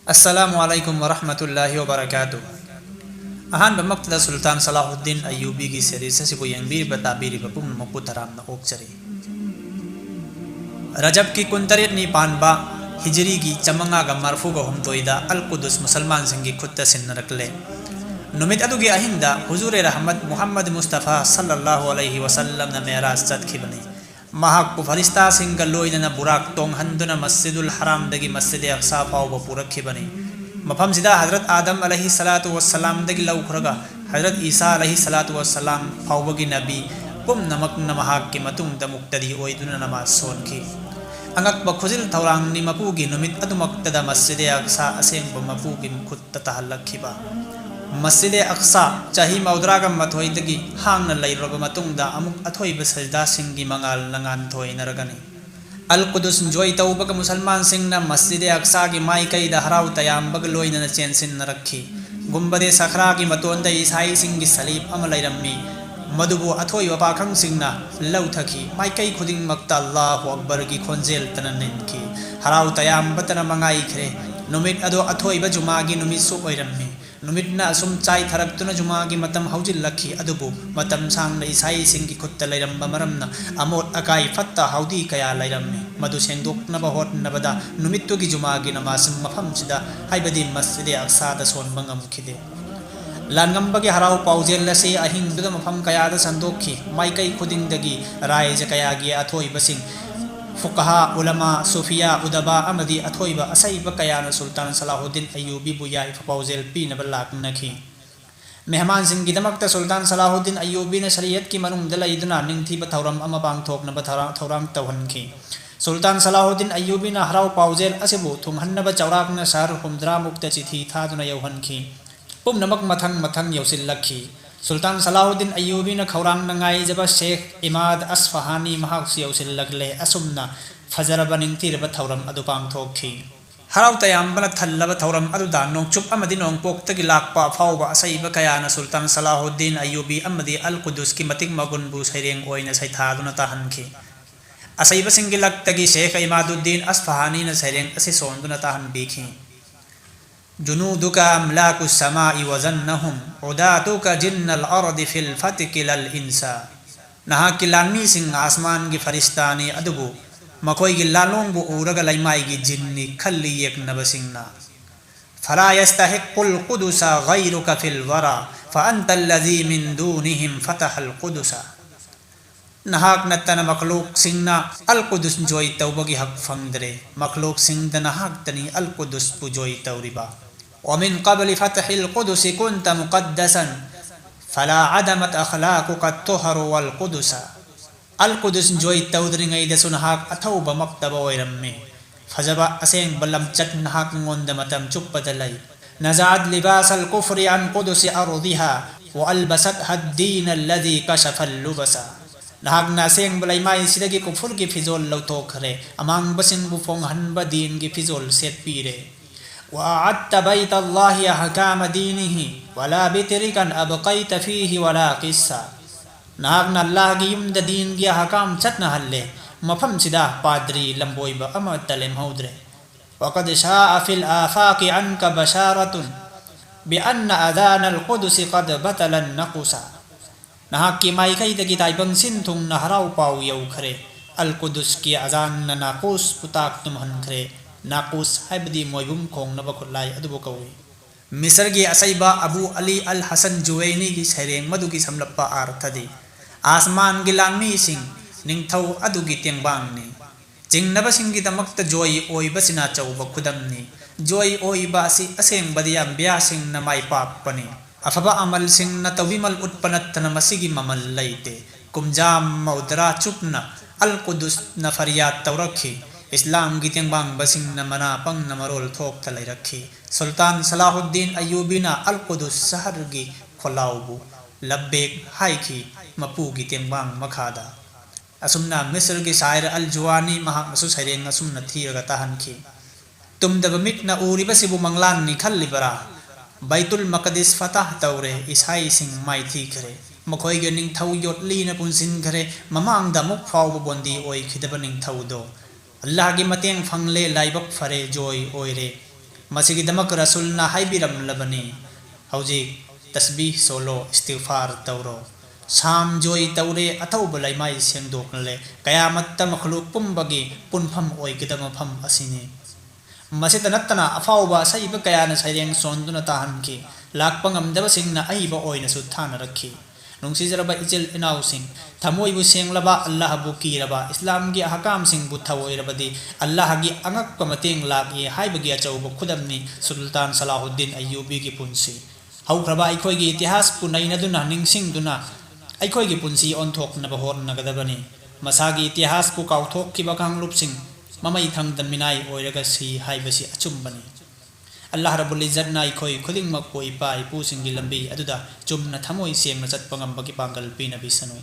السلام علیکم ورحمۃ اللہ وبرکاتہ. اہان بمقتدہ سلطان صلاح الدین ایوبی کی سیریز سے کو ینبیر بتابیری بپم مکو ترام نقوق چری رجب کی کنتریت پانبا ہجری کی چمنگا کا مرفوع کا ہمتویدہ القدس مسلمان سنگی خود سن رکلے نمت ادو کی اہندہ حضور رحمت محمد مصطفیٰ صلی اللہ علیہ وسلم نے معراج چت کی بنی مہاک کو فرشتہ سنگ لوئدنا براک تونگ ہندنا مسجد الحرام دگی مسجد اقصا پاو پورک بنی مفہم سیدھا حضرت آدم علیہ الصلوۃ والسلام دگی لو کھرگا حضرت عیسیٰ علیہ الصلوۃ والسلام پاو بگی نبی پم نمک نمہاک کی متون دا مقتدی اویدنا نماز سون کی انگک بخزل تورانگ نی مپوگی نمت ادو مقتدہ مسجد اقصا اسیم بمپوگی خود تتحلق کھبا مسجد اقصا چاہی مودرا کا متویدگی ہانگ لئی رب متون دا امک اتھوئی بسجدہ سنگی منگال لنگان تھوئی نرگنی القدس جوئی توبک مسلمان سنگنا مسجد اقصا کی مائی کئی دا ہراو تیام بگ لوئی نہ چین سن نرکھی گنبد صخرا کی متون دا عیسائی سنگی صلیب ام لئی رمی مدبو اتھوئی وپاکھنگ سنگنا لو تھکی مائی کئی خودنگ مکتا اللہ اکبر کی کھونزیل تننن کی ہراو تیام بتنا منگائی کھرے نمت ادو اتھوئی بجماگی نمت سو اوئی رمی نمتنا اسم چائی تھرکتنا جماگی متم حوجل لکھی ادبو متم سانگ عیسائی سنگی خط لیرم بمرمنا اموت اکائی فتح حودی کیا لیرمی مدو سندوک نبا ہوت نبدا نمتو کی جماگی نماسم مفہم سدا ہائی بدی مسجد اقصا دا سون بنگم کھدے لانگم بگی ہراو پاوزیل لسی اہنگ دگا مفہم کیا دا سندوکی مائی کئی خودنگ دگی رائج کیا گیا اتھوئی بسنگ فقہا علماء صوفیاء ادباء امدی اتھوئی با اسائی بکیان سلطان صلاح الدین ایوبی بویائی فپاوزیل پی نبلاک نکھی مہمان سنگی دمکتا سلطان صلاح الدین ایوبی نے شریعت کی منم دلائی دنا ننگ تھی بتھورم اما بانگ تھوک نبا تھورانگ توہن کی سلطان صلاح الدین ایوبی نے ہراو پاوزیل اسبو تھم ہن نبا چوراک نے شہر حمدرا مکتا چی تھی تھا دنا یوہن کی پم نمک متھنگ متھنگ یوسل لکھی سلطان صلاح الدین ایوبی نے کھورانگ ننگائی جب شیخ اماد اصفہانی مہاکس یوسل لگلے اسمنا فجر بننگ تیر بتھورم ادو پانگ تھوکی ہراو تیام بنا تھل بتھورم ادو دا نونگ چپ امدی نونگ پوکتا کی لاک پا فاو با اسائی بکیان سلطان صلاح الدین ایوبی امدی القدس کی متنگ مگن بو سیرینگ اوین سای تھادو نتاہن کی اسائی بسنگی لگتا کی شیخ اماد الدین اصفہانی نے سیرینگ اسی سوندو نتاہن بیکھی جنودك املاك السماء وزنهم عداتك جن الارض في الفتك للانسا نہا کی لانی سنگ آسمان کی فرشتانی ادبو مکوئی کی لالوں بو اورگ لائمائی کی جنی کھلی ایک نبسنگنا فلا يستحق القدس غيرك في الورى فانت الذي من دونهم فتح القدس نہاک نتن مخلوق سنگنا القدس جوئی توبہ کی حق فندرے مخلوق سنگ نہاک تنی القدس بو جوئی توریبا ومن قبل فتح القدس كنت مقدسا فلا عدمت اخلاقك الطهر والقدس القدس جوئی تودرنگ ایدہ سنہاک اتھوب مکتب ویرمی فجبا اسین بلم چت نہاک ngoند متم چپ دلائی نزعت لباس الكفر عن قدس ارضها والبستها الدين الذي كشف اللبس نہاک ناسین بلائی مائی سیدگی کفر کی فضول لو تو کھرے امانگ بسن بفونگ ہنبا دین کی فضول سیت پیرے وَأَعَدْتَ بَيْتَ اللَّهِ أَحْكَامَ دِينِهِ وَلَا بِتِرِكًا أَبْقَيْتَ فِيهِ وَلَا قِصَّةً ناغنا اللہ کی یمد دین کی حکام چت نہ ہلے مفہم سدا پادری لمبوئی با امت تلم ہودرے وَقَدْ شَاءَ فِي الْآفَاقِ عَنْكَ بَشَارَةٌ بِأَنَّ أَذَانَ الْقُدُسِ قَدْ بَتَلَ النَّقُسَ نہاک کی مائی کئی دگی تائبنگ سن تم نہراو پاو یو کھرے القدس کی اذان ناقوس پتاک تم ہن کھرے ناقوس حبدی مویبم کھونگ نبکل لائی ادبو کوئی مصر کی اسیبہ ابو علی الحسن جوینی کی سہرین مدو کی سملپا آرتھا دی آسمان گلانی سنگ ننگ تھو ادو کی تینگ بانگنی جنگ نبا سنگی دمکت جوئی اوئی بسنا چو بکدمنی جوئی اوئی باسی اسیم بدی انبیاء سنگ نمائی پاپ پنی افبا عمل سنگ نتوی مل اتپنت نمسیگی ممل لیتے کم جام مودرا چپنا القدس نفریات تو رکھی اسلام کی تینگ بانگ بسنگ نمنا پنگ نمرول تھوک تلائی رکھی سلطان صلاح الدین ایوبی نا القدس سہر گی کھلاو بو لبیک ہائی کی مپو کی تینگ بانگ مکھادا اسمنا مصر کی شاعر الجوانی مہا مسو سیرین اسمنا تھیر گتاہن کی تم دب مکنا اوری بسی بو منگلان نکھل لی برا بیت المقدس فتح تورے عیسائی سنگ مائی تھی کرے مکھوئی گے ننگ تھو یوت لی نپن سن کرے ممانگ دا مک فاو بوندی اوئی کھدب ننگ تھو دو اللہ کی متین فنگ لے لائبک فرے جوئی اوئی رے Masigidamak Rasulna haibiram labani hauji tasbih solo istighfar tawro sam joy tawre atau balai mai sengdok le kayamat ta makhluk pumbagi punpham oigidama pham asini masita nattana afauba saiba kayana saireng sonduna tahan ki lakpangam daba singna aiba oina su thana rakhi nungsi jaraba ijil inau sing thamoi bu senglaba Allah bu kiraba islam gi ahkam sing bu thawoi rabadi Allah gi angak pamateng lagi haibagi achauba khudamni sultan salahuddin ayyubi gi punsi haukraba aikoi gi itihas punaina duna ningsing duna aikoi gi punsi onthok na bahor nagadabani masagi itihas pu kauthok ki bakang lupsing mamai thang dan minai oiraga si haibasi achumbani Allah Rabbul Izzat na ikoi khuding mak ko ipa ipu singgi lambi aduda chumna thamoi sengna chatpangam bagi pangal pi nabi sanoi